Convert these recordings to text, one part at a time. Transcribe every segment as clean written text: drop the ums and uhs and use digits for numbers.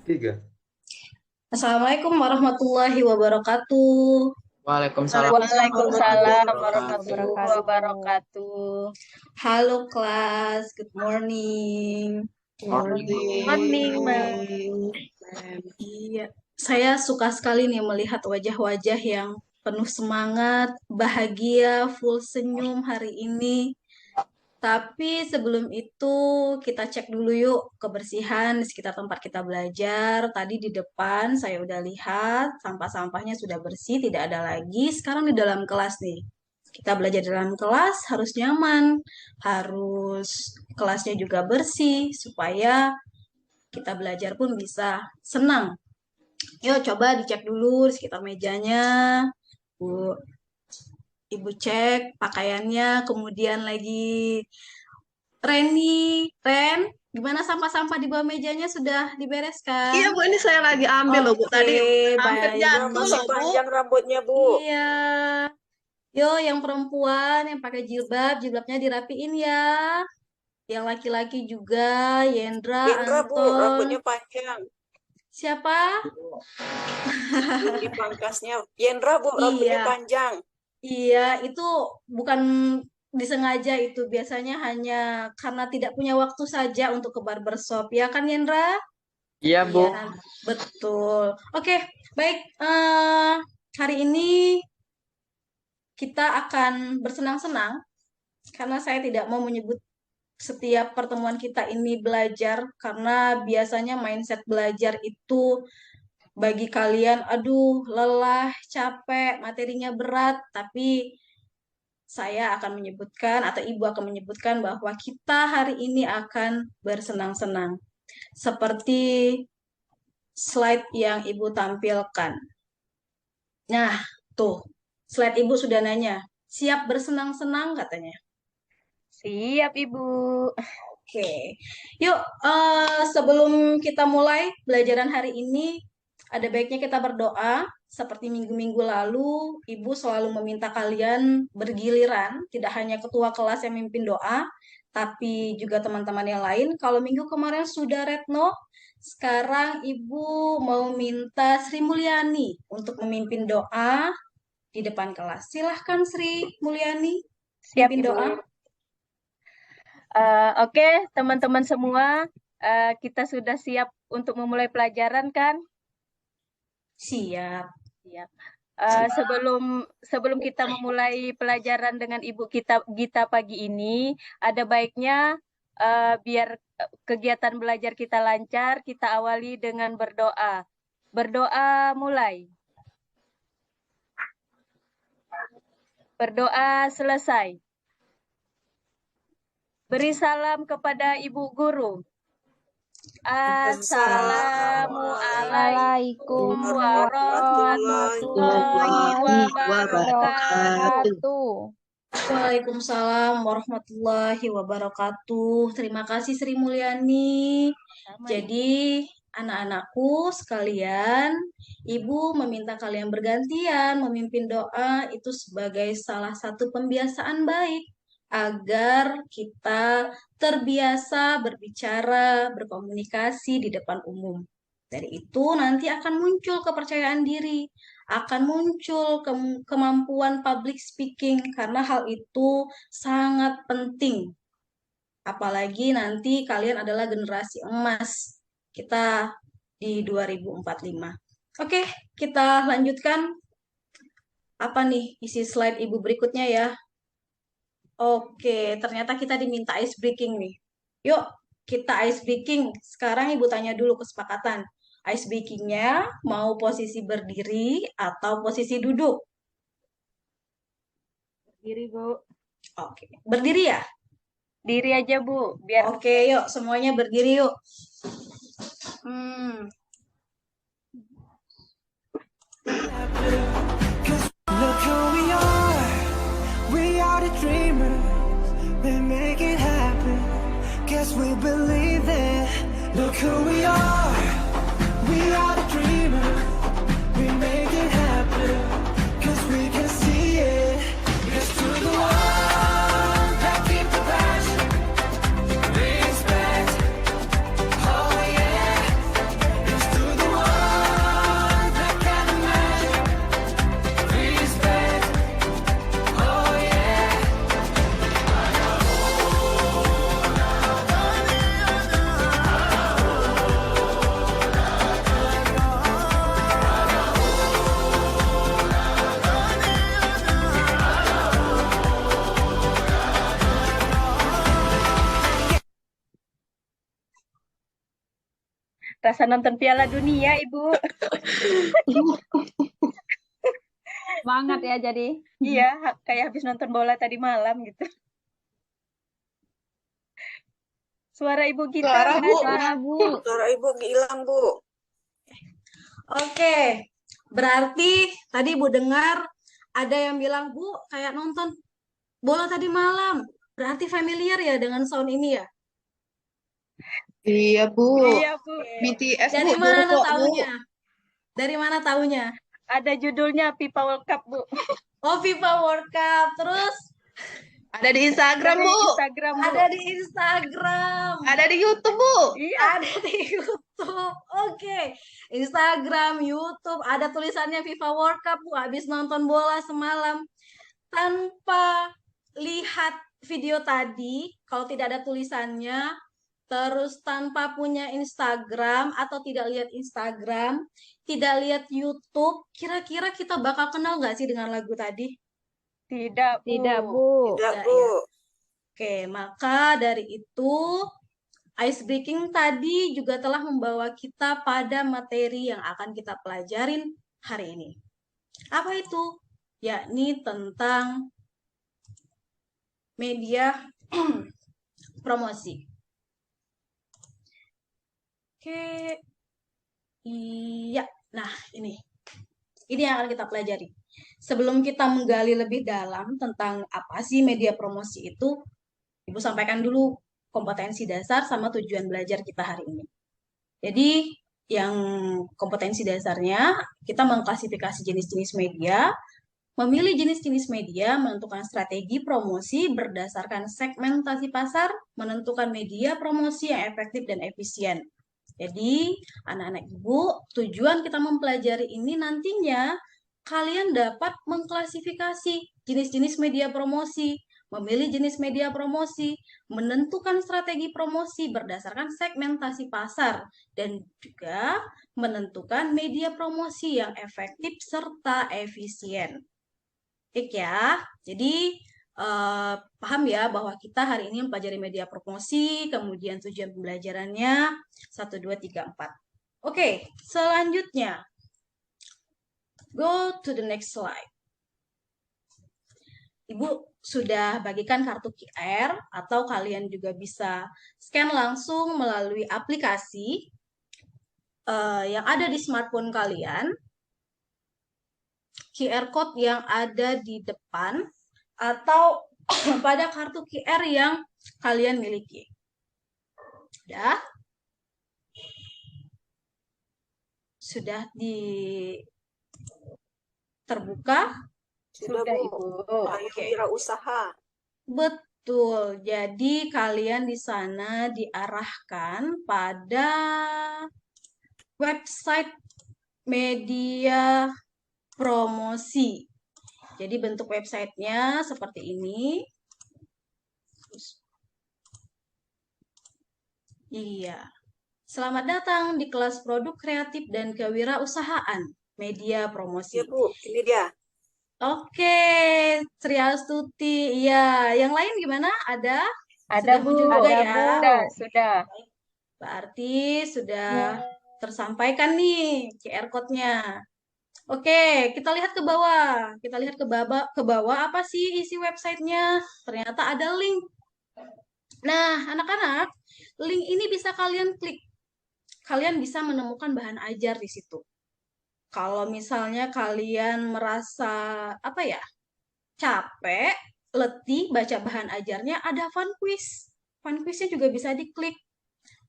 Tiga. Assalamualaikum warahmatullahi wabarakatuh. Waalaikumsalam warahmatullahi Waalaikumsalam wabarakatuh. warahmatullahi wabarakatuh. Halo kelas, good morning. Morning, Mbak. Iya, saya suka sekali nih melihat wajah-wajah yang penuh semangat, bahagia, full senyum hari ini. Tapi sebelum itu kita cek dulu yuk kebersihan di sekitar tempat kita belajar. Tadi di depan saya udah lihat sampah-sampahnya sudah bersih, tidak ada lagi. Sekarang di dalam kelas nih. Kita belajar di dalam kelas harus nyaman, harus kelasnya juga bersih supaya kita belajar pun bisa senang. Yuk coba dicek dulu di sekitar mejanya. Bu, Ibu cek pakaiannya, kemudian lagi Ren, gimana sampah-sampah di bawah mejanya sudah dibereskan? Iya, Bu, ini saya lagi ambil loh, Bu. Tadi hampir Baik. jatuh Masih loh, Bu. panjang rambutnya, Bu. Iya. Yo, yang perempuan yang pakai jilbab, jilbabnya dirapiin ya. Yang laki-laki juga, Yendra, Gendra, Bu, Anton. rambutnya panjang. Siapa? Belum dipangkasnya. Yendra, Bu, rambutnya Iya. panjang. Iya, itu bukan disengaja itu. Biasanya hanya karena tidak punya waktu saja untuk ke barbershop. Ya kan, Yendra? Iya, Bu. Iya, betul. Oke, baik. Hari ini kita akan bersenang-senang karena saya tidak mau menyebut setiap pertemuan kita ini belajar karena biasanya mindset belajar itu bagi kalian, aduh, lelah, capek, materinya berat, tapi saya akan menyebutkan atau ibu akan menyebutkan bahwa kita hari ini akan bersenang-senang. Seperti slide yang ibu tampilkan. Nah, tuh, slide ibu sudah nanya, siap bersenang-senang katanya. Siap, Ibu. Oke, yuk sebelum kita mulai pelajaran hari ini, ada baiknya kita berdoa. Seperti minggu-minggu lalu, Ibu selalu meminta kalian bergiliran, tidak hanya ketua kelas yang memimpin doa, tapi juga teman-teman yang lain. Kalau minggu kemarin sudah Retno, sekarang Ibu mau minta Sri Mulyani untuk memimpin doa di depan kelas. Silahkan Sri Mulyani, Siap, pimpin Ibu. doa. Oke, teman-teman semua, kita sudah siap untuk memulai pelajaran kan? Siap. Siap. Sebelum kita memulai pelajaran dengan Ibu Gita pagi ini, ada baiknya biar kegiatan belajar kita lancar, kita awali dengan berdoa. Berdoa mulai. Berdoa selesai. Beri salam kepada Ibu Guru. Assalamualaikum warahmatullahi wabarakatuh. Waalaikumsalam warahmatullahi wabarakatuh. Terima kasih Sri Mulyani. Jadi anak-anakku sekalian, Ibu meminta kalian bergantian memimpin doa itu sebagai salah satu pembiasaan baik agar kita terbiasa berbicara, berkomunikasi di depan umum. Dari itu nanti akan muncul kepercayaan diri, akan muncul kemampuan public speaking karena hal itu sangat penting. Apalagi nanti kalian adalah generasi emas kita di 2045. Oke, kita lanjutkan. Apa nih isi slide Ibu berikutnya ya? Oke, ternyata kita diminta ice breaking nih. Yuk, kita ice breaking. Sekarang Ibu tanya dulu kesepakatan. Ice breakingnya mau posisi berdiri atau posisi duduk? Berdiri, Bu. Oke, berdiri ya? Diri aja, Bu. Biar Oke, yuk semuanya berdiri yuk. Look who we are the dreamers, we make it happen, guess we believe it. Look who we are the dreamers, we make it happen, cause we can see it. Here's to the one that keep the passion, respect, oh yeah. Here's to Rasa nonton Piala Dunia, Ibu. Semangat ya jadi. Iya, kayak habis nonton bola tadi malam gitu. Suara Ibu Gita Suara, nggak Bu. ada. Suara Bu. Suara Ibu hilang, Bu. Oke, berarti tadi Ibu dengar ada yang bilang, Bu, kayak nonton bola tadi malam. Berarti familiar ya dengan sound ini ya? Iya, Bu. Iya, Bu. BTS, Dari Bu. mana Dulu kok, Bu. taunya? Dari mana taunya? Ada judulnya FIFA World Cup, Bu. Oh, FIFA World Cup. Terus Ada di Instagram, Dari Bu. Instagram, Bu. ada di Instagram. Ada di YouTube, Bu. Iya. Ada di YouTube. Oke. Instagram, YouTube, ada tulisannya FIFA World Cup, Bu. Habis nonton bola semalam. Tanpa lihat video tadi, kalau tidak ada tulisannya, terus tanpa punya Instagram atau tidak lihat Instagram, tidak lihat YouTube, kira-kira kita bakal kenal nggak sih dengan lagu tadi? Tidak, Bu. Tidak Bu. Tidak, Tidak, Bu. ya. Oke, maka dari itu ice breaking tadi juga telah membawa kita pada materi yang akan kita pelajarin hari ini. Apa itu? Yakni tentang media promosi. Oke, iya. Nah, ini yang akan kita pelajari. Sebelum kita menggali lebih dalam tentang apa sih media promosi itu, Ibu sampaikan dulu kompetensi dasar sama tujuan belajar kita hari ini. Jadi, yang kompetensi dasarnya, kita mengklasifikasi jenis-jenis media, memilih jenis-jenis media, menentukan strategi promosi berdasarkan segmentasi pasar, menentukan media promosi yang efektif dan efisien. Jadi, anak-anak Ibu, tujuan kita mempelajari ini nantinya kalian dapat mengklasifikasi jenis-jenis media promosi, memilih jenis media promosi, menentukan strategi promosi berdasarkan segmentasi pasar, dan juga menentukan media promosi yang efektif serta efisien. Baik ya, jadi paham ya bahwa kita hari ini mempelajari media promosi, kemudian tujuan pembelajarannya 1, 2, 3, 4. Oke, selanjutnya. Go to the next slide. Ibu sudah bagikan kartu QR atau kalian juga bisa scan langsung melalui aplikasi yang ada di smartphone kalian. QR code yang ada di depan atau pada kartu QR yang kalian miliki. Sudah? Sudah terbuka? Sudah, Sudah, Bu. Ibu. Ayo Oke. wirausaha. Betul. Jadi kalian di sana diarahkan pada website media promosi. Jadi bentuk websitenya seperti ini. Iya. Selamat datang di kelas produk kreatif dan kewirausahaan media promosi. Ya, Bu. Ini dia. Oke, Sri Astuti. Iya, yang lain gimana? Ada? Ada, Sudah Bu. muncul juga Ada, ya? Bu. Sudah. Berarti sudah tersampaikan nih QR code-nya. Oke, kita lihat ke bawah. Kita lihat ke bawah apa sih isi websitenya? Ternyata ada link. Nah, anak-anak, link ini bisa kalian klik. Kalian bisa menemukan bahan ajar di situ. Kalau misalnya kalian merasa capek, letih baca bahan ajarnya, ada fun quiz. Fun quiznya juga bisa diklik.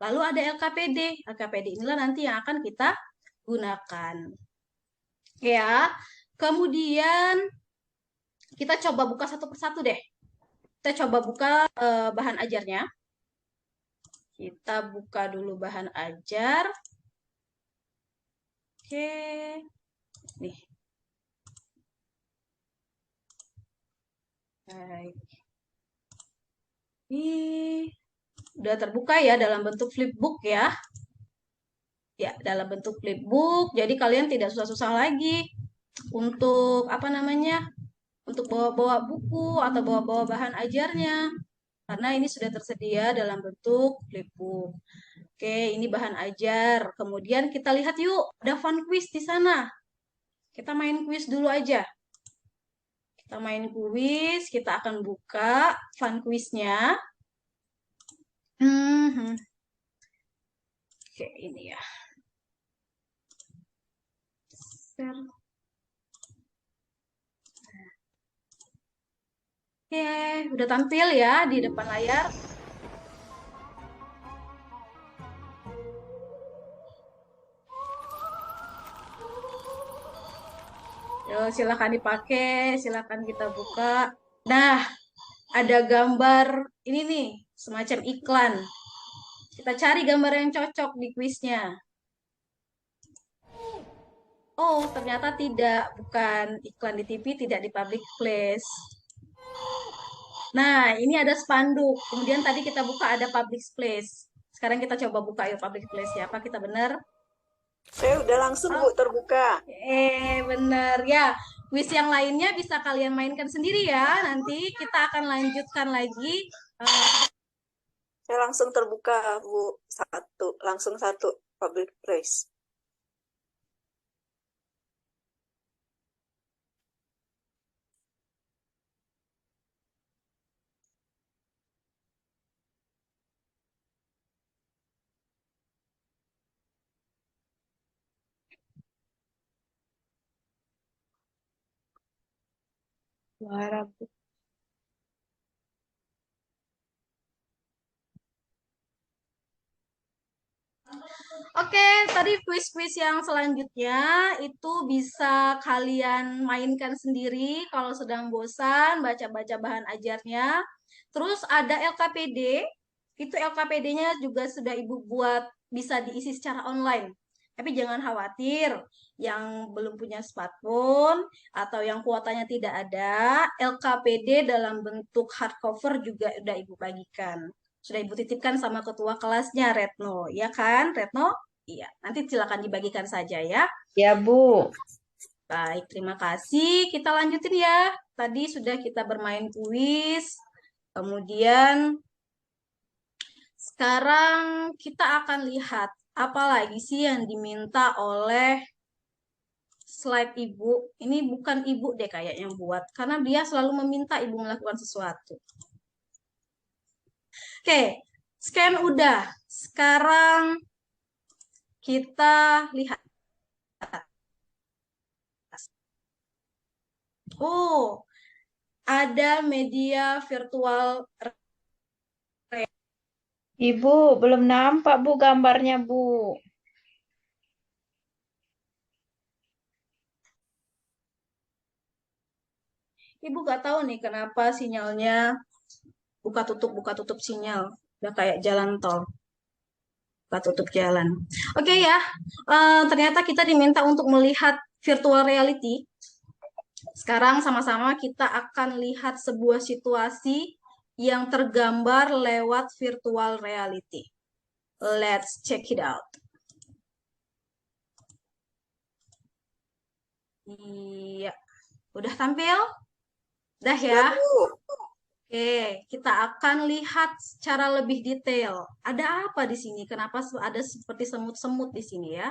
Lalu ada LKPD. LKPD inilah nanti yang akan kita gunakan. Ya, kemudian kita coba buka satu persatu deh. Kita coba buka bahan ajarnya. Kita buka dulu bahan ajar. Oke, nih. Baik. Ini udah terbuka ya dalam bentuk flipbook ya. Ya, dalam bentuk flipbook. Jadi kalian tidak susah-susah lagi untuk untuk bawa-bawa buku atau bawa-bawa bahan ajarnya. Karena ini sudah tersedia dalam bentuk flipbook. Oke, ini bahan ajar. Kemudian kita lihat yuk, ada fun quiz di sana. Kita main quiz dulu aja. Kita main quiz, kita akan buka fun quiznya. Oke, ini ya. Share. Oke, udah tampil ya di depan layar. Yo, silakan dipakai, silakan kita buka. Nah, ada gambar ini nih, semacam iklan. Kita cari gambar yang cocok di kuisnya. Oh, ternyata tidak, bukan iklan di TV, tidak di public place. Nah, ini ada spanduk. Kemudian tadi kita buka ada public place. Sekarang kita coba buka yuk public place ya. Apa kita benar? Saya udah langsung Bu terbuka. Bener ya. Quiz yang lainnya bisa kalian mainkan sendiri ya. Nanti kita akan lanjutkan lagi. Saya langsung terbuka Bu, langsung satu public place. Suara Bu. Oke, tadi quiz-quiz yang selanjutnya itu bisa kalian mainkan sendiri kalau sedang bosan baca-baca bahan ajarnya. Terus ada LKPD, itu LKPD-nya juga sudah Ibu buat bisa diisi secara online. Tapi jangan khawatir, yang belum punya smartphone atau yang kuotanya tidak ada, LKPD dalam bentuk hardcover juga udah Ibu bagikan. Sudah Ibu titipkan sama ketua kelasnya, Retno. Ya kan, Retno? Iya, nanti silakan dibagikan saja ya. Ya, Bu. Baik, terima kasih. Kita lanjutin ya. Tadi sudah kita bermain kuis. Kemudian sekarang kita akan lihat apa lagi sih yang diminta oleh slide Ibu. Ini bukan Ibu deh kayak yang buat, karena dia selalu meminta Ibu melakukan sesuatu. Oke, scan udah. Sekarang kita lihat. Oh, ada media virtual. Ibu, belum nampak Bu gambarnya Bu. Ibu gak tahu nih kenapa sinyalnya buka tutup sinyal. Udah kayak jalan tol. Buka tutup jalan. Oke ya, ternyata kita diminta untuk melihat virtual reality. Sekarang sama-sama kita akan lihat sebuah situasi yang tergambar lewat virtual reality. Let's check it out. Iya, udah tampil? Udah ya? Oke, kita akan lihat secara lebih detail. Ada apa di sini? Kenapa ada seperti semut-semut di sini ya?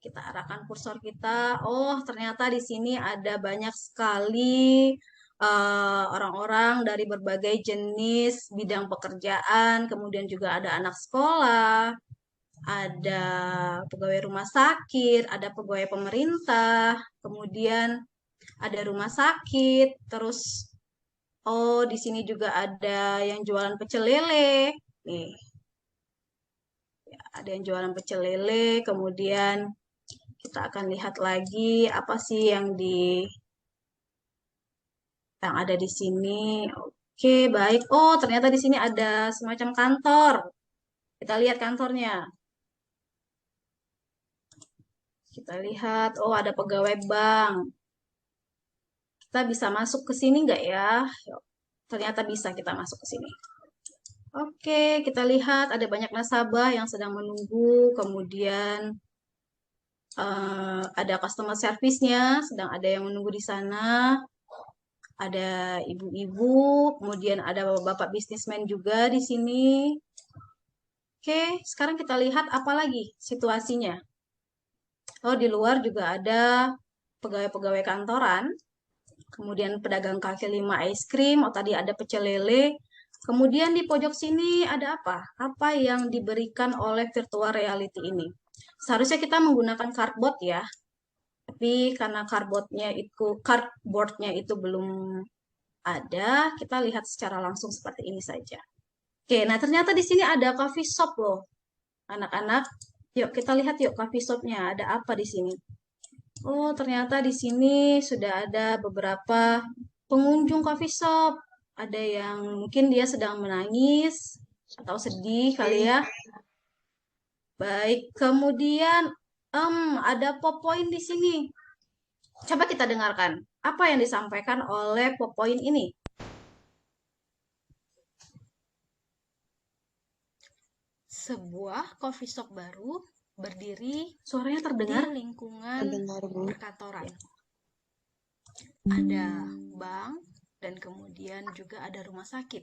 Kita arahkan kursor kita. Oh, ternyata di sini ada banyak sekali orang-orang dari berbagai jenis bidang pekerjaan. Kemudian juga ada anak sekolah, ada pegawai rumah sakit, ada pegawai pemerintah, kemudian ada rumah sakit, terus oh, di sini juga ada yang jualan pecel lele. Nih. Ya, ada yang jualan pecel lele, kemudian kita akan lihat lagi apa sih yang ada di sini. Oke, baik. Oh, ternyata di sini ada semacam kantor. Kita lihat kantornya. Kita lihat, oh ada pegawai bank. Kita bisa masuk ke sini nggak ya? Ternyata bisa kita masuk ke sini. Oke, kita lihat ada banyak nasabah yang sedang menunggu. Kemudian ada customer service-nya, sedang ada yang menunggu di sana. Ada ibu-ibu, kemudian ada bapak bisnismen juga di sini. Oke, sekarang kita lihat apa lagi situasinya. Oh, di luar juga ada pegawai-pegawai kantoran, kemudian pedagang kaki lima es krim, oh tadi ada pecel lele. Kemudian di pojok sini ada apa? Apa yang diberikan oleh virtual reality ini? Seharusnya kita menggunakan cardboard ya, tapi karena cardboardnya itu belum ada, kita lihat secara langsung seperti ini saja. Oke, nah ternyata di sini ada coffee shop loh, anak-anak. Yuk kita lihat yuk coffee shopnya ada apa di sini. Oh, ternyata di sini sudah ada beberapa pengunjung coffee shop. Ada yang mungkin dia sedang menangis atau sedih kali ya. Baik, kemudian ada PowerPoint di sini. Coba kita dengarkan apa yang disampaikan oleh PowerPoint ini. Sebuah coffee shop baru berdiri Suaranya di terdengar? lingkungan Terdengar, Bu. perkantoran. Ada bank dan kemudian juga ada rumah sakit.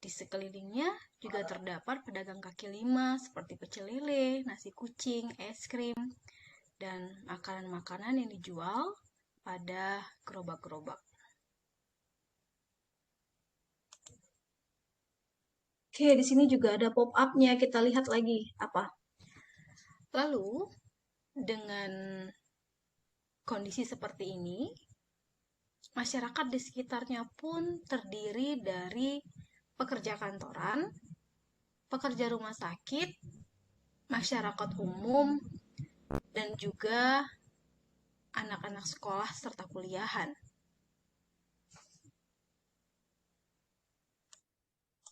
Di sekelilingnya juga terdapat pedagang kaki lima seperti pecel lele, nasi kucing, es krim, dan makanan-makanan yang dijual pada gerobak-gerobak. Oke, di sini juga ada pop-up-nya. Kita lihat lagi apa. Lalu, dengan kondisi seperti ini, masyarakat di sekitarnya pun terdiri dari pekerja kantoran, pekerja rumah sakit, masyarakat umum, dan juga anak-anak sekolah serta kuliahan.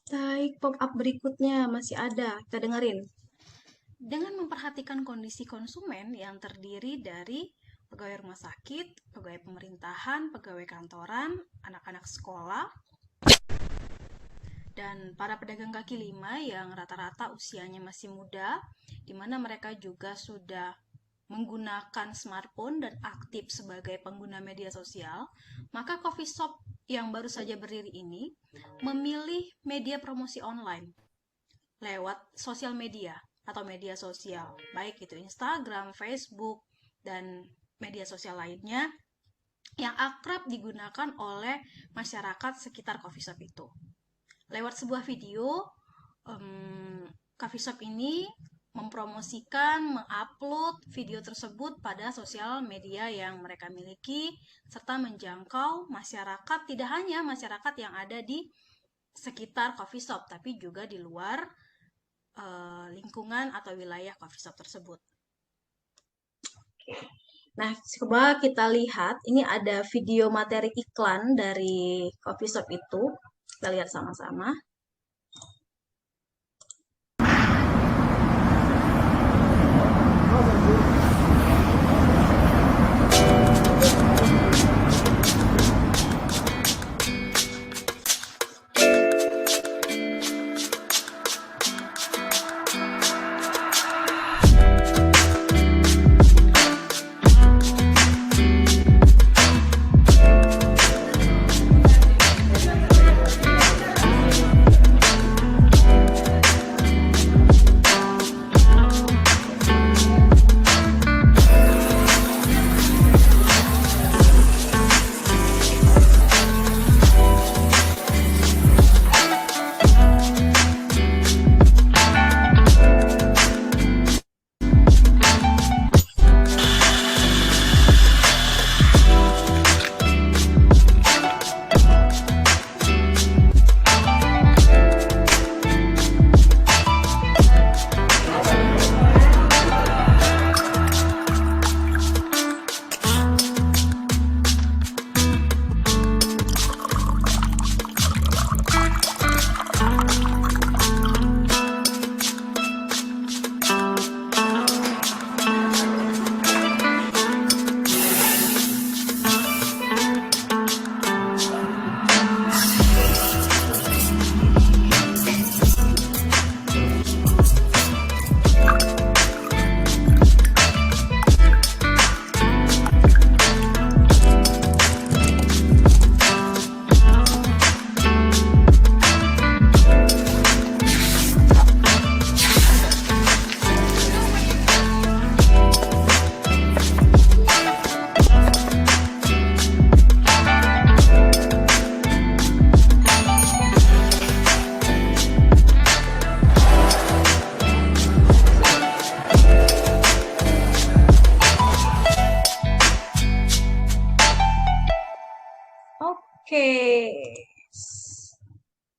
Baik, pop-up berikutnya masih ada. Kita dengerin. Dengan memperhatikan kondisi konsumen yang terdiri dari pegawai rumah sakit, pegawai pemerintahan, pegawai kantoran, anak-anak sekolah, dan para pedagang kaki lima yang rata-rata usianya masih muda, di mana mereka juga sudah menggunakan smartphone dan aktif sebagai pengguna media sosial, maka coffee shop yang baru saja berdiri ini memilih media promosi online lewat sosial media atau media sosial, baik itu Instagram, Facebook, dan media sosial lainnya yang akrab digunakan oleh masyarakat sekitar coffee shop itu. Lewat sebuah video, coffee shop ini mempromosikan, mengupload video tersebut pada sosial media yang mereka miliki, serta menjangkau masyarakat, tidak hanya masyarakat yang ada di sekitar coffee shop, tapi juga di luar lingkungan atau wilayah coffee shop tersebut. Nah, coba kita lihat, ini ada video materi iklan dari coffee shop itu. Kita lihat sama-sama.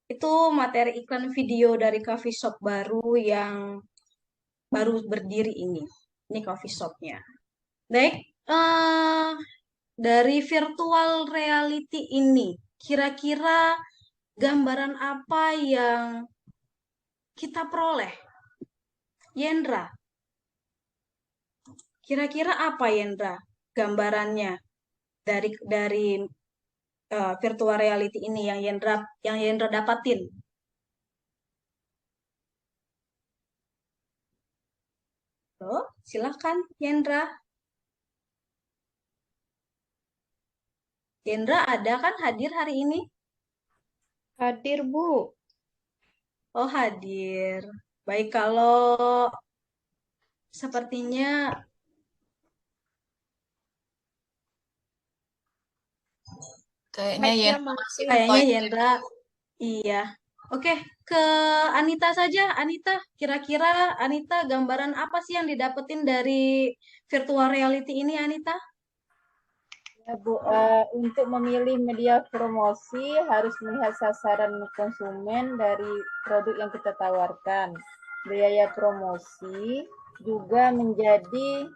Itu materi iklan video dari coffee shop baru yang baru berdiri ini. Ini coffee shopnya. Baik, dari virtual reality ini, kira-kira gambaran apa yang kita peroleh? Yendra, kira-kira apa Yendra gambarannya dari virtual reality ini yang Yendra dapatin? Oh, silakan Yendra. Yendra ada kan hadir hari ini? Hadir, Bu. Oh, hadir. Baik, kalau sepertinya Kayaknya Mic-nya Yendra masih masih kayaknya toilet. Yendra, iya. Oke, ke Anita saja. Anita, kira-kira Anita gambaran apa sih yang didapetin dari virtual reality ini, Anita? Ya, Bu, untuk memilih media promosi harus melihat sasaran konsumen dari produk yang kita tawarkan. Biaya promosi juga menjadi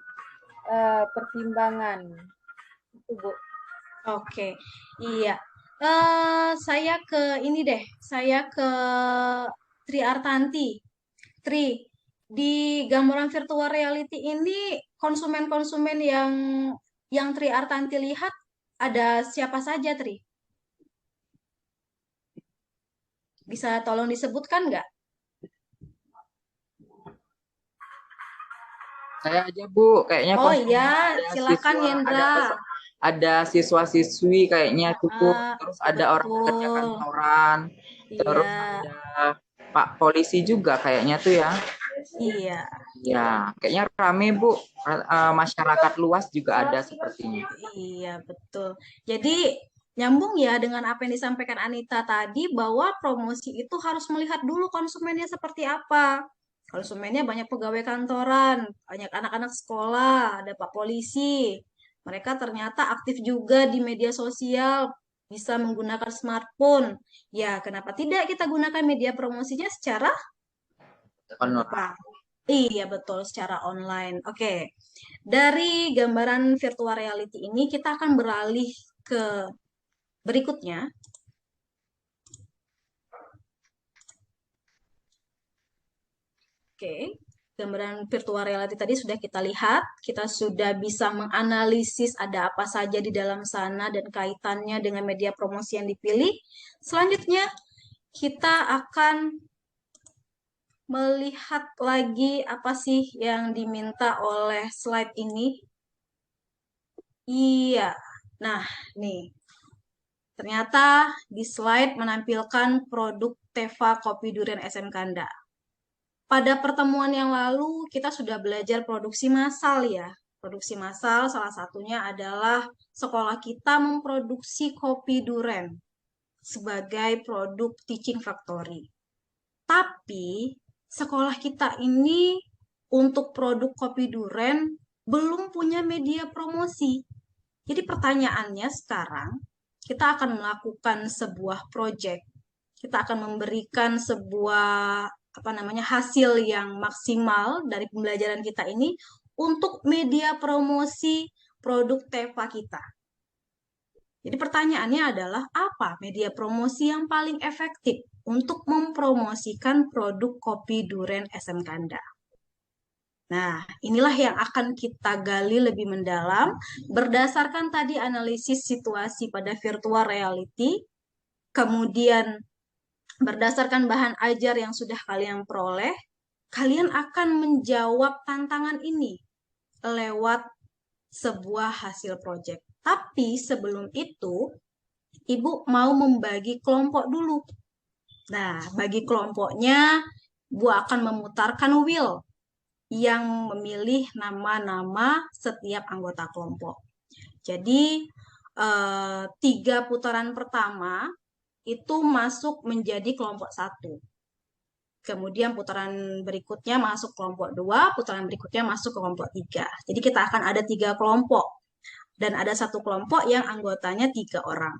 pertimbangan. Itu, Bu. Oke, iya. Saya ke ini deh, saya ke Tri Artanti. Tri, di gambaran virtual reality ini konsumen-konsumen yang Tri Artanti lihat ada siapa saja, Tri? Bisa tolong disebutkan nggak? Saya aja Bu, kayaknya Oh konsumen iya, ada silakan siswa, Yendra. ada siswa-siswi kayaknya tuh, terus ada orang pekerja Betul. kantoran, terus Iya, ada Pak Polisi juga kayaknya tuh ya. iya, Ya, kayaknya rame Bu, masyarakat luas juga ada sepertinya. iya, betul. Jadi nyambung ya dengan apa yang disampaikan Anita tadi bahwa promosi itu harus melihat dulu konsumennya seperti apa. Konsumennya banyak pegawai kantoran, banyak anak-anak sekolah, ada Pak Polisi. Mereka ternyata aktif juga di media sosial, bisa menggunakan smartphone. Ya, kenapa tidak kita gunakan media promosinya secara apa? Iya, betul, secara online. Oke. Dari gambaran virtual reality ini kita akan beralih ke berikutnya. Oke, gambaran virtual reality tadi sudah kita lihat, kita sudah bisa menganalisis ada apa saja di dalam sana dan kaitannya dengan media promosi yang dipilih. Selanjutnya, kita akan melihat lagi apa sih yang diminta oleh slide ini. Iya, nah nih, ternyata di slide menampilkan produk Teva Kopi Durian SM Kanda. Pada pertemuan yang lalu kita sudah belajar produksi massal ya. Produksi massal salah satunya adalah sekolah kita memproduksi kopi duren sebagai produk teaching factory. Tapi sekolah kita ini untuk produk kopi duren belum punya media promosi. Jadi pertanyaannya sekarang kita akan melakukan sebuah project. Kita akan memberikan sebuah hasil yang maksimal dari pembelajaran kita ini untuk media promosi produk Teva kita. Jadi pertanyaannya adalah apa media promosi yang paling efektif untuk mempromosikan produk kopi duren SM Kanda? Nah, inilah yang akan kita gali lebih mendalam berdasarkan tadi analisis situasi pada virtual reality, kemudian berdasarkan bahan ajar yang sudah kalian peroleh, kalian akan menjawab tantangan ini lewat sebuah hasil proyek. Tapi sebelum itu, Ibu mau membagi kelompok dulu. Nah, bagi kelompoknya, Bu akan memutarkan wheel yang memilih nama-nama setiap anggota kelompok. Jadi, 3 putaran pertama itu masuk menjadi kelompok 1. Kemudian putaran berikutnya masuk kelompok 2, putaran berikutnya masuk kelompok 3. Jadi kita akan ada 3 kelompok. Dan ada 1 kelompok yang anggotanya 3 orang.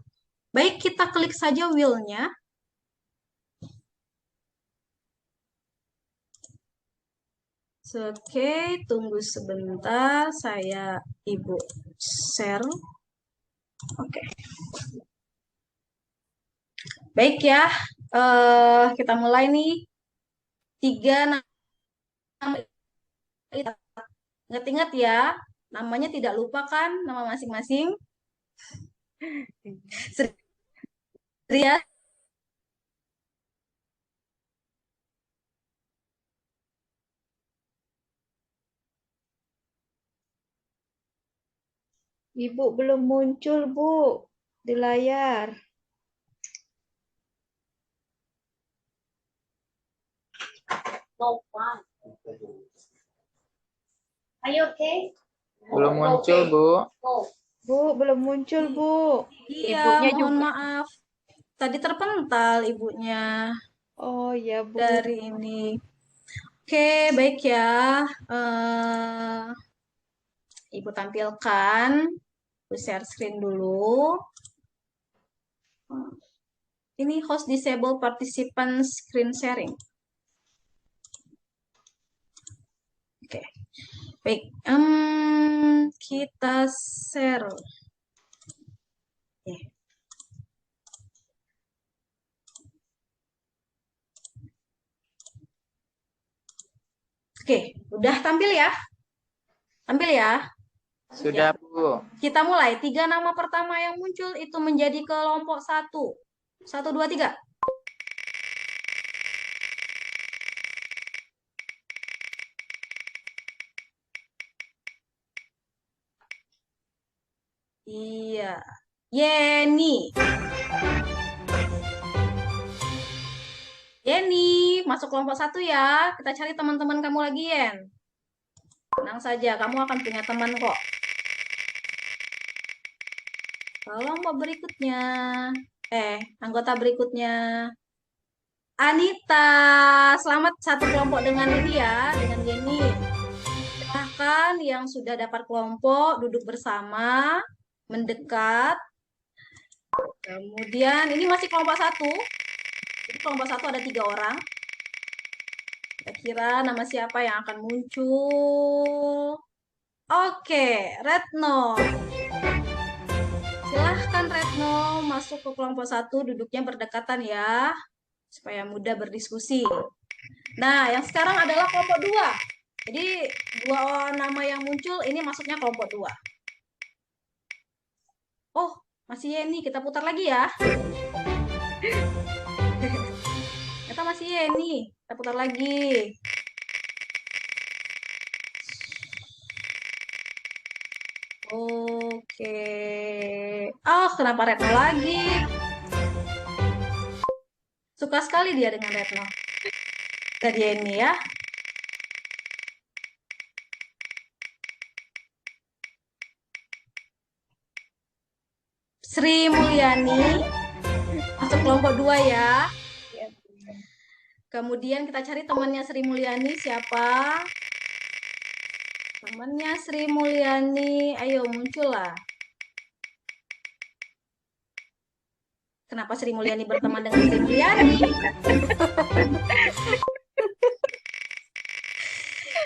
Baik, kita klik saja will-nya. Oke, tunggu sebentar. Ibu share. Oke. Baik ya, kita mulai nih. 3 nama. Ingat-ingat ya, namanya tidak lupa kan nama masing-masing. Ria. Ibu belum muncul, Bu, di layar. Belum muncul, Bu. Bu, belum muncul, Bu. Iya, Ibunya mohon juga. maaf. Tadi terpental ibunya Oh ya, Bu. dari ini. Oke, baik ya. Ibu tampilkan. Ibu share screen dulu. Ini host disable participant screen sharing. Oke, baik. Kita share. Oke. Oke, udah tampil ya? Tampil ya? Sudah, Bu. Kita mulai. 3 nama pertama yang muncul itu menjadi kelompok 1. 1, 2, 3. Iya. Yeni. Yeni, masuk kelompok 1 ya. Kita cari teman-teman kamu lagi, Yen. Tenang saja, kamu akan punya teman kok. Kelompok berikutnya. Anggota berikutnya. Anita, selamat satu kelompok dengan ini ya, dengan Yeni. Silahkan yang sudah dapat kelompok, duduk bersama, mendekat. Kemudian, ini masih kelompok 1. Jadi kelompok 1 ada 3 orang. Kira-kira nama siapa yang akan muncul? Oke, Retno. Silahkan Retno masuk ke kelompok 1, duduknya berdekatan ya, supaya mudah berdiskusi. Nah, yang sekarang adalah kelompok 2. Jadi, 2 nama yang muncul, ini masuknya kelompok 2. Oh, masih Yeni, kita putar lagi ya. Kita masih Yeni, kita putar lagi. Oke. Oh, kenapa Retno lagi? Suka sekali dia dengan Retno. Dan Yeni ya. Sri Mulyani masuk kelompok 2 ya. Kemudian kita cari temannya Sri Mulyani siapa? Temannya Sri Mulyani, ayo muncullah. Kenapa Sri Mulyani berteman dengan Sri Mulyani?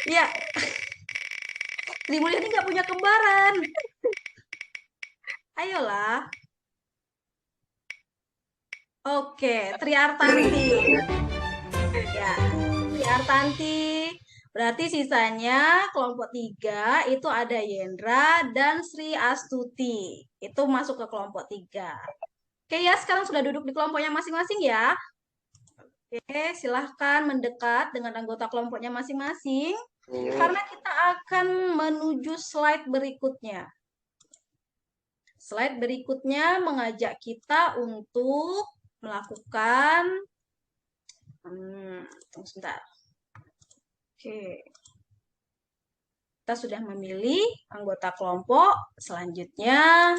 Ya, Sri Mulyani nggak punya kembaran. Ayolah. Oke, Triartanti. Ya, Triartanti. Berarti sisanya kelompok 3 itu ada Yendra dan Sri Astuti. Itu masuk ke kelompok 3. Oke ya, sekarang sudah duduk di kelompoknya masing-masing ya. Oke, silahkan mendekat dengan anggota kelompoknya masing-masing. Karena kita akan menuju slide berikutnya. Slide berikutnya mengajak kita untuk melakukan tunggu sebentar. Oke. Kita sudah memilih anggota kelompok. Selanjutnya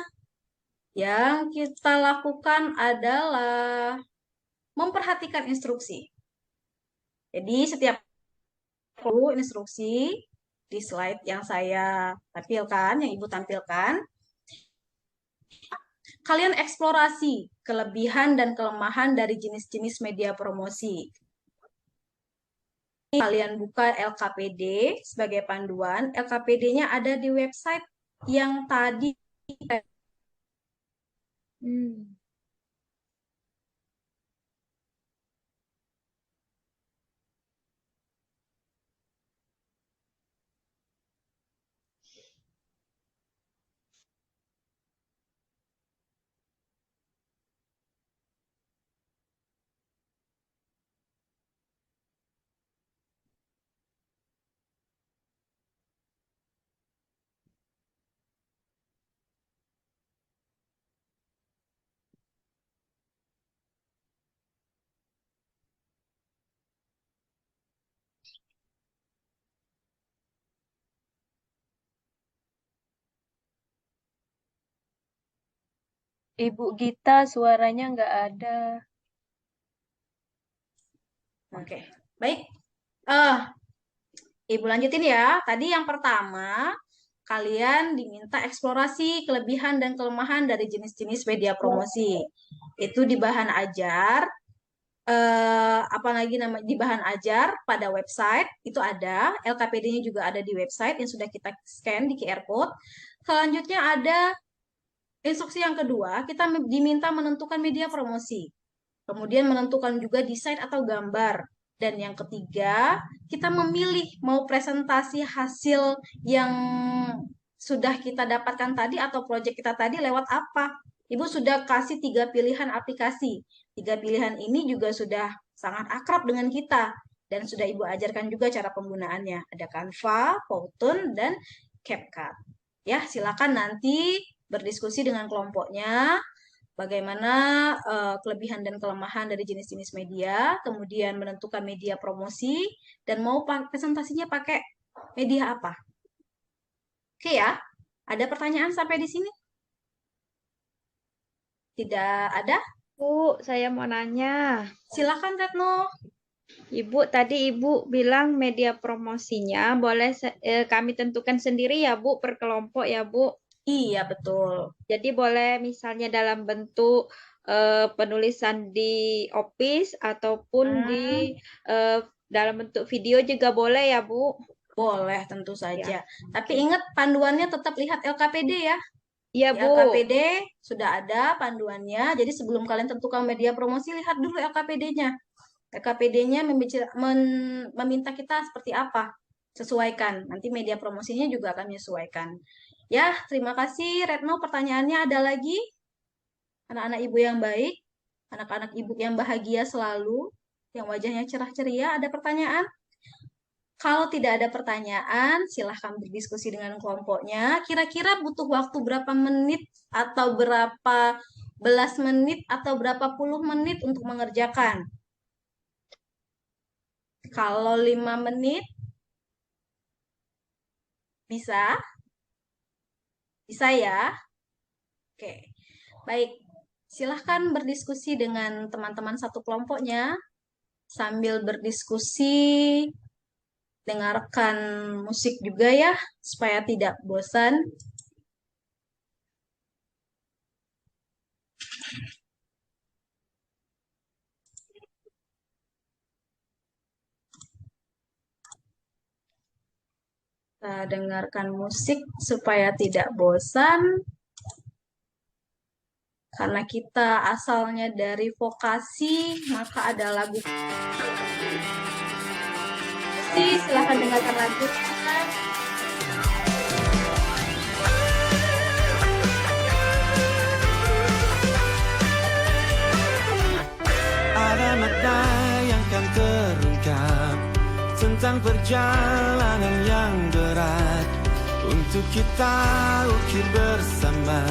yang kita lakukan adalah memperhatikan instruksi. Jadi setiap instruksi di slide yang saya tampilkan, yang Ibu tampilkan, kalian eksplorasi kelebihan dan kelemahan dari jenis-jenis media promosi. Kalian buka LKPD sebagai panduan. LKPD-nya ada di website yang tadi. Ibu Gita suaranya nggak ada. Oke, baik. Ibu lanjutin ya. Tadi yang pertama, kalian diminta eksplorasi kelebihan dan kelemahan dari jenis-jenis media promosi. Itu di bahan ajar, apalagi nama di bahan ajar pada website itu ada, LKPD-nya juga ada di website yang sudah kita scan di QR code. Selanjutnya ada instruksi yang kedua, kita diminta menentukan media promosi. Kemudian menentukan juga desain atau gambar. Dan yang ketiga, kita memilih mau presentasi hasil yang sudah kita dapatkan tadi atau proyek kita tadi lewat apa. Ibu sudah kasih 3 pilihan aplikasi. 3 pilihan ini juga sudah sangat akrab dengan kita. Dan sudah Ibu ajarkan juga cara penggunaannya. Ada Canva, Powtoon, dan CapCut. Ya, silakan nanti berdiskusi dengan kelompoknya. Bagaimana kelebihan dan kelemahan dari jenis-jenis media, kemudian menentukan media promosi, dan mau presentasinya pakai media apa. Oke ya, ada pertanyaan sampai di sini? Tidak ada? Bu, saya mau nanya. Silakan Retno. Ibu, tadi Ibu bilang media promosinya boleh kami tentukan sendiri ya Bu, per kelompok ya Bu. Iya, betul. Jadi boleh misalnya dalam bentuk penulisan di Office ataupun di dalam bentuk video juga boleh ya Bu? Boleh, tentu saja. Tapi ingat panduannya tetap lihat LKPD ya. Iya Di Bu. LKPD sudah ada panduannya. Jadi sebelum kalian tentukan media promosi, lihat dulu LKPD-nya. LKPD-nya meminta kita seperti apa. Sesuaikan. Nanti media promosinya juga akan menyesuaikan. Ya, terima kasih Retno. Pertanyaannya ada lagi? Anak-anak ibu yang baik, anak-anak ibu yang bahagia selalu, yang wajahnya cerah ceria, ada pertanyaan? Kalau tidak ada pertanyaan, silahkan berdiskusi dengan kelompoknya. Kira-kira butuh waktu berapa menit atau berapa belas menit atau berapa puluh menit untuk mengerjakan? Kalau 5 menit, bisa? Bisa ya? Oke, baik. Silahkan berdiskusi dengan teman-teman satu kelompoknya. Sambil berdiskusi, dengarkan musik juga ya, supaya tidak bosan. Kita dengarkan musik supaya tidak bosan. Karena kita asalnya dari vokasi, maka ada lagu. Silahkan dengarkan lagu. Ada makna yang kan terungkap tentang perjalanan yang berat untuk kita ukir bersama.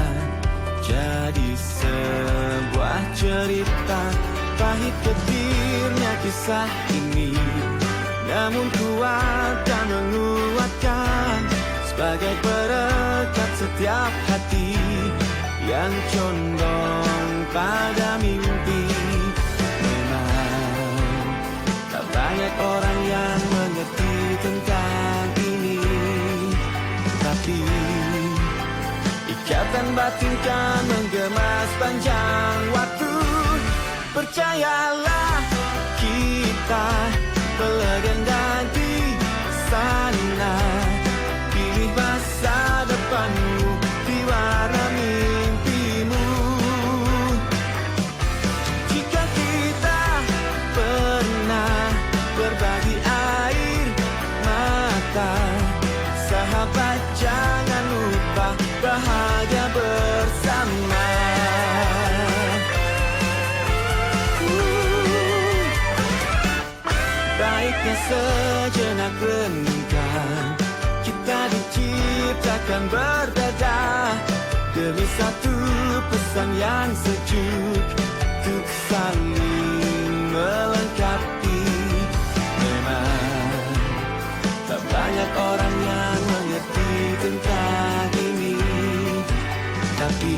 Jadi sebuah cerita pahit getirnya kisah ini, namun kuat dan menguatkan sebagai perekat setiap hati yang condong pada mimpi. Memang tak banyak orang yang mengerti tentang ini, tapi ikatan batin kan menggemas percayalah kita melegenda di sana. Pilih masa depanmu di warna mimpimu. Jika kita pernah berbagi air mata, sahabat jangan lupa bahagia bersama. Baiknya sejenak renungkan, kita diciptakan berbeda demi satu pesan yang sejuk, untuk saling melengkapi. Memang tak banyak orang yang mengerti tentang ini, tapi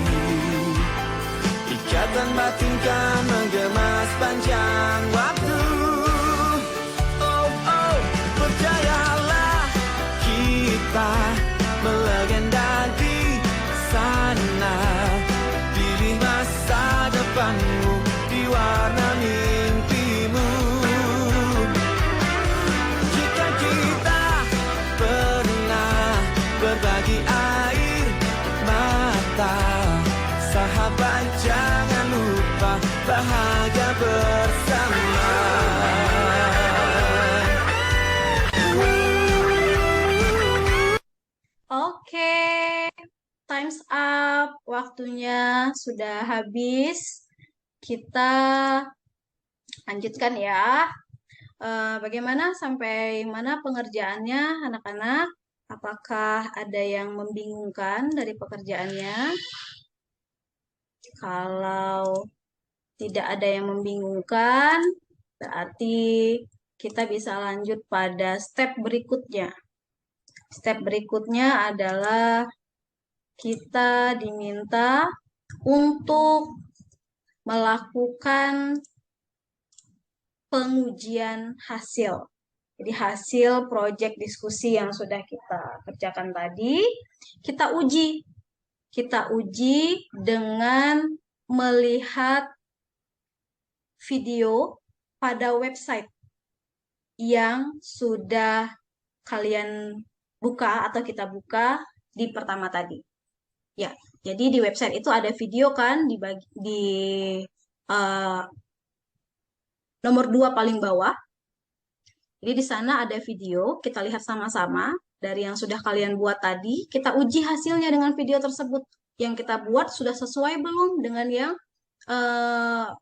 ikatan batin kan menggema sepanjang waktu. Oh, oh, percayalah kita melegenda di sana. Pilih masa depanmu di warna mimpimu. Jika kita pernah berbagi air mata, sahabat jangan lupa bahagia bersama. Oke, time's up. Waktunya sudah habis. Kita lanjutkan ya. Bagaimana sampai mana pengerjaannya anak-anak? Apakah ada yang membingungkan dari pekerjaannya? Kalau tidak ada yang membingungkan, berarti kita bisa lanjut pada step berikutnya. Step berikutnya adalah kita diminta untuk melakukan pengujian hasil. Jadi hasil proyek diskusi yang sudah kita kerjakan tadi, kita uji. Kita uji dengan melihat video pada website yang sudah kalian buka atau kita buka di pertama tadi. Ya, jadi di website itu ada video kan di nomor 2 paling bawah. Jadi di sana ada video, kita lihat sama-sama dari yang sudah kalian buat tadi, kita uji hasilnya dengan video tersebut. Yang kita buat sudah sesuai belum dengan yang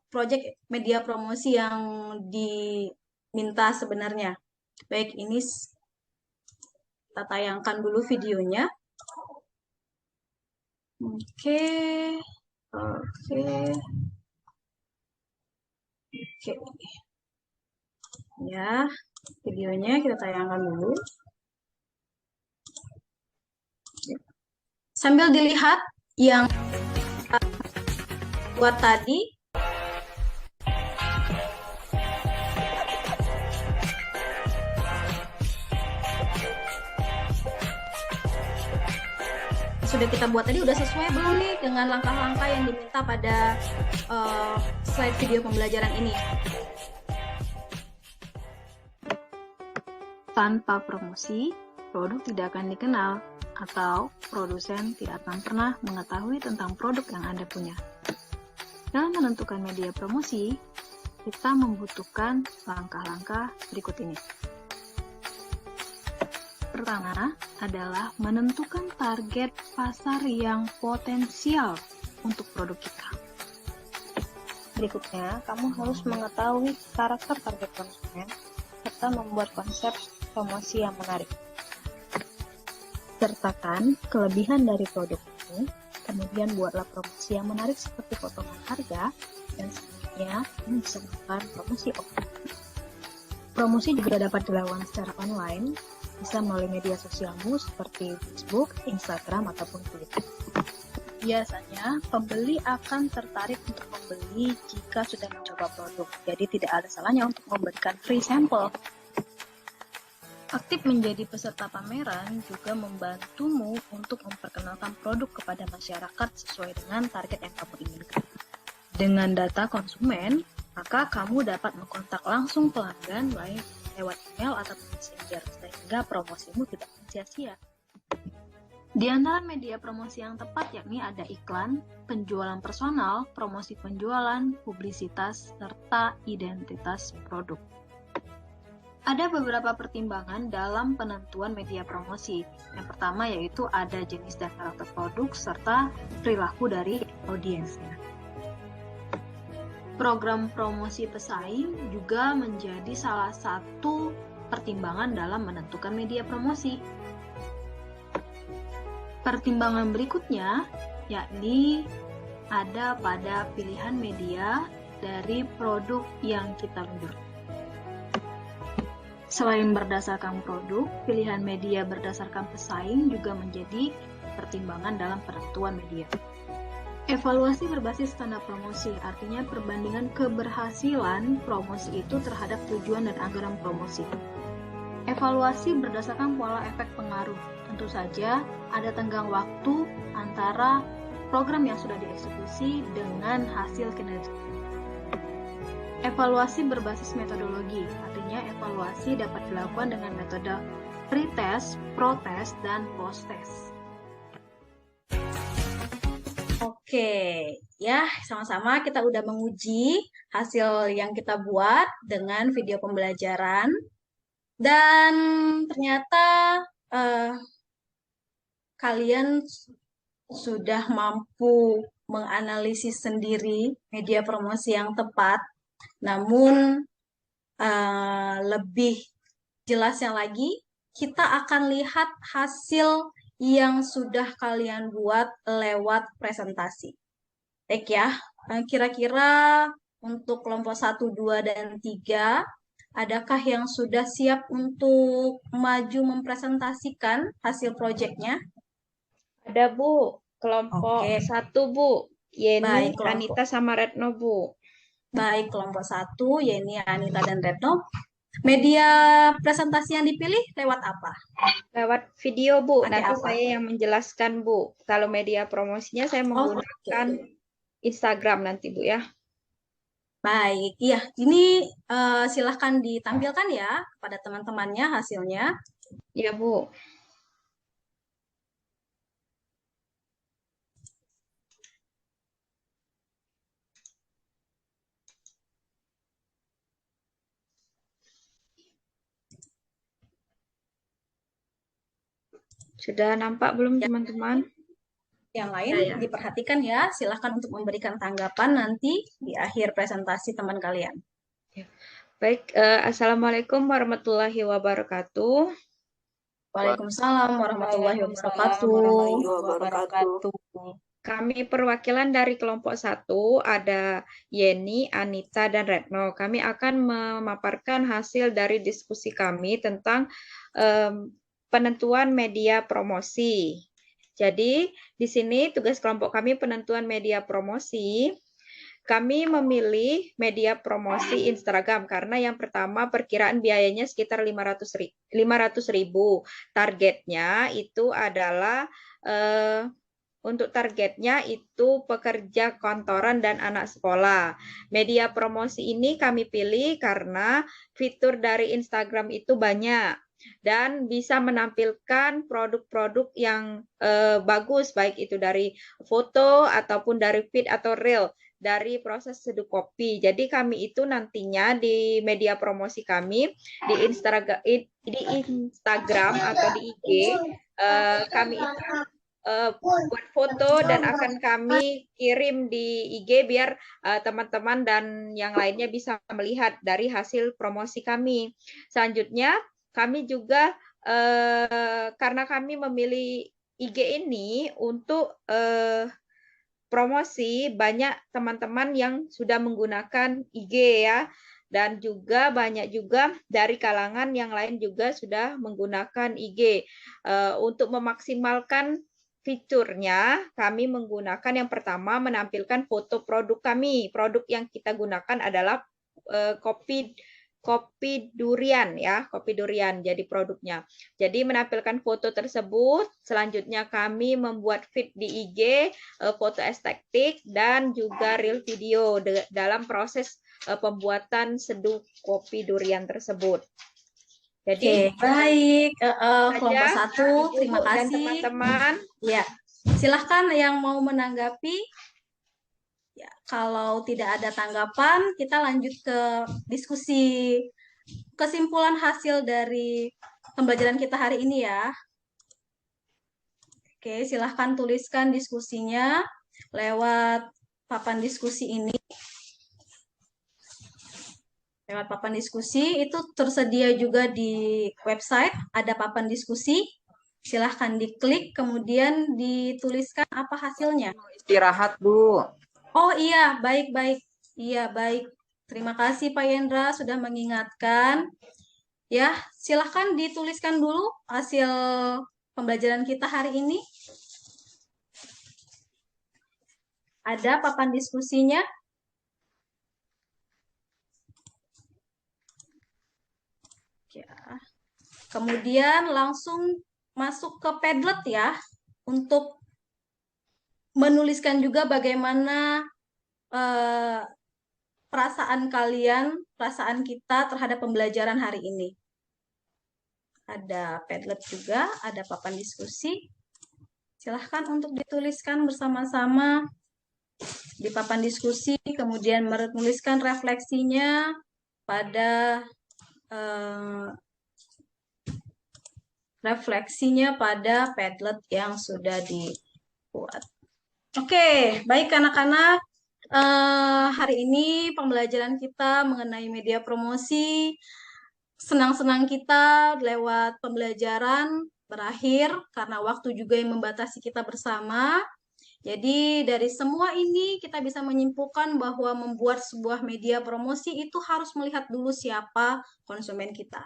project media promosi yang diminta sebenarnya. Baik, ini kita tayangkan dulu videonya. Oke. Ya, videonya kita tayangkan dulu. Sambil dilihat yang buat tadi. Sudah kita buat tadi, udah sesuai belum nih dengan langkah-langkah yang diminta pada slide video pembelajaran ini? Tanpa promosi, produk tidak akan dikenal, atau produsen tidak akan pernah mengetahui tentang produk yang Anda punya. Dalam menentukan media promosi, kita membutuhkan langkah-langkah berikut ini. Pertama adalah menentukan target pasar yang potensial untuk produk kita. Berikutnya, kamu harus mengetahui karakter target konsumen serta membuat konsep promosi yang menarik. Sertakan kelebihan dari produk ini, kemudian buatlah promosi yang menarik seperti potongan harga, dan selanjutnya kamu bisa melakukan promosi offline. Promosi juga dapat dilakukan secara online, bisa melalui media sosialmu seperti Facebook, Instagram, ataupun Twitter. Biasanya, pembeli akan tertarik untuk membeli jika sudah mencoba produk, jadi tidak ada salahnya untuk memberikan free sampel. Aktif menjadi peserta pameran juga membantumu untuk memperkenalkan produk kepada masyarakat sesuai dengan target yang kamu inginkan. Dengan data konsumen, maka kamu dapat mengkontak langsung pelanggan baik lewat email atau messenger, sehingga promosimu tidak sia-sia. Di antara media promosi yang tepat yakni ada iklan, penjualan personal, promosi penjualan, publisitas, serta identitas produk. Ada beberapa pertimbangan dalam penentuan media promosi. Yang pertama yaitu ada jenis dan karakter produk serta perilaku dari audiensnya. Program promosi pesaing juga menjadi salah satu pertimbangan dalam menentukan media promosi. Pertimbangan berikutnya yakni ada pada pilihan media dari produk yang kita luncurkan. Selain berdasarkan produk, pilihan media berdasarkan pesaing juga menjadi pertimbangan dalam penentuan media. Evaluasi berbasis standar promosi, artinya perbandingan keberhasilan promosi itu terhadap tujuan dan anggaran promosi. Evaluasi berdasarkan pola efek pengaruh. Tentu saja ada tenggang waktu antara program yang sudah dieksekusi dengan hasil kinerja. Evaluasi berbasis metodologi, artinya evaluasi dapat dilakukan dengan metode pre-test, pro-test, dan post-test. Oke, ya sama-sama kita udah menguji hasil yang kita buat dengan video pembelajaran. Dan ternyata kalian sudah mampu menganalisis sendiri media promosi yang tepat. Namun lebih jelasnya lagi, kita akan lihat hasil yang sudah kalian buat lewat presentasi. Baik ya, kira-kira untuk kelompok 1, 2, dan 3, adakah yang sudah siap untuk maju mempresentasikan hasil proyeknya? Ada Bu, kelompok Oke. 1 Bu, Yeni, Baik, kelompok. Anita sama Retno Bu. Baik, kelompok 1, Yeni, Anita, dan Retno. Media presentasi yang dipilih lewat apa? Lewat video Bu, Ada nanti apa? saya yang menjelaskan Bu. Kalau media promosinya saya menggunakan Instagram nanti Bu ya. Baik, iya. Ini silahkan ditampilkan ya kepada teman-temannya hasilnya. Ya Bu. Sudah nampak belum teman-teman? Yang lain Ya. diperhatikan ya, silahkan untuk memberikan tanggapan nanti di akhir presentasi teman kalian. Baik, Assalamualaikum warahmatullahi wabarakatuh. Waalaikumsalam warahmatullahi wabarakatuh. Kami perwakilan dari kelompok 1 ada Yeni, Anita, dan Retno. Kami akan memaparkan hasil dari diskusi kami tentang penentuan media promosi. Jadi, di sini tugas kelompok kami penentuan media promosi. Kami memilih media promosi Instagram karena yang pertama perkiraan biayanya sekitar 500.000. Targetnya itu adalah untuk targetnya itu pekerja kantoran dan anak sekolah. Media promosi ini kami pilih karena fitur dari Instagram itu banyak dan bisa menampilkan produk-produk yang bagus, baik itu dari foto ataupun dari feed atau reel dari proses seduh kopi. Jadi kami itu nantinya di media promosi kami di Instagram atau di IG kami itu buat foto dan akan kami kirim di IG biar teman-teman dan yang lainnya bisa melihat dari hasil promosi kami. Selanjutnya kami juga karena kami memilih IG ini untuk promosi, banyak teman-teman yang sudah menggunakan IG ya, dan juga banyak juga dari kalangan yang lain juga sudah menggunakan IG. Untuk memaksimalkan fiturnya, kami menggunakan yang pertama menampilkan foto produk kami. Produk yang kita gunakan adalah kopi kopi durian ya, kopi durian jadi produknya. Jadi menampilkan foto tersebut, selanjutnya kami membuat feed di IG, foto estetik dan juga reel video dalam proses pembuatan seduh kopi durian tersebut. Jadi Oke, baik. Kelompok saja, 1, Ibu terima dan kasih. teman-teman. Ya, silahkan yang mau menanggapi. Ya, kalau tidak ada tanggapan, kita lanjut ke diskusi kesimpulan hasil dari pembelajaran kita hari ini ya. Oke, silahkan tuliskan diskusinya lewat papan diskusi ini. Lewat papan diskusi itu tersedia juga di website, ada papan diskusi. Silahkan diklik, kemudian dituliskan apa hasilnya. Istirahat, Bu. Oh iya, baik-baik. Iya, baik. Terima kasih Pak Yendra sudah mengingatkan. Ya, silahkan dituliskan dulu hasil pembelajaran kita hari ini. Ada papan diskusinya. Ya. Kemudian langsung masuk ke Padlet ya, untuk menuliskan juga bagaimana perasaan kalian, perasaan kita terhadap pembelajaran hari ini. Ada Padlet juga, ada papan diskusi. Silahkan untuk dituliskan bersama-sama di papan diskusi, kemudian menuliskan refleksinya pada Padlet yang sudah dibuat. Oke, baik anak-anak. Hari ini pembelajaran kita mengenai media promosi. Senang-senang kita lewat pembelajaran berakhir karena waktu juga yang membatasi kita bersama. Jadi dari semua ini kita bisa menyimpulkan bahwa membuat sebuah media promosi itu harus melihat dulu siapa konsumen kita.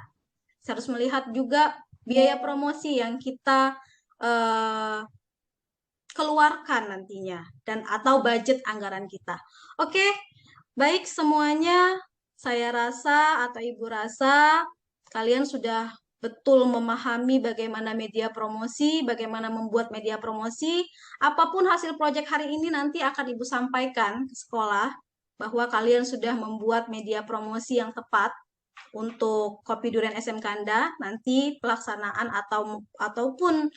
Harus melihat juga biaya promosi yang kita keluarkan nantinya dan atau budget anggaran kita. Oke, baik semuanya. Saya rasa atau Ibu rasa kalian sudah betul memahami bagaimana media promosi, bagaimana membuat media promosi. Apapun hasil proyek hari ini nanti akan Ibu sampaikan ke sekolah bahwa kalian sudah membuat media promosi yang tepat untuk Kopi Durian SMK Anda. Nanti pelaksanaan ataupun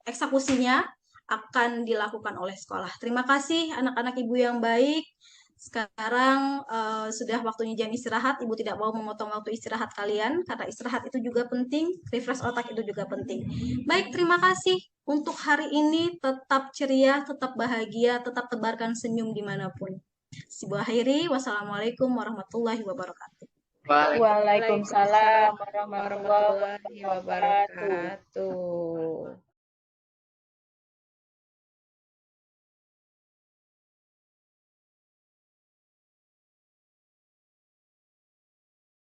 eksekusinya akan dilakukan oleh sekolah. Terima kasih anak-anak Ibu yang baik. Sekarang sudah waktunya jam istirahat. Ibu tidak mau memotong waktu istirahat kalian karena istirahat itu juga penting, refresh otak itu juga penting. Baik, terima kasih untuk hari ini. Tetap ceria, tetap bahagia, tetap tebarkan senyum dimanapun. Ibu akhiri, wassalamualaikum warahmatullahi wabarakatuh. Waalaikumsalam warahmatullahi warahmatullahi wabarakatuh.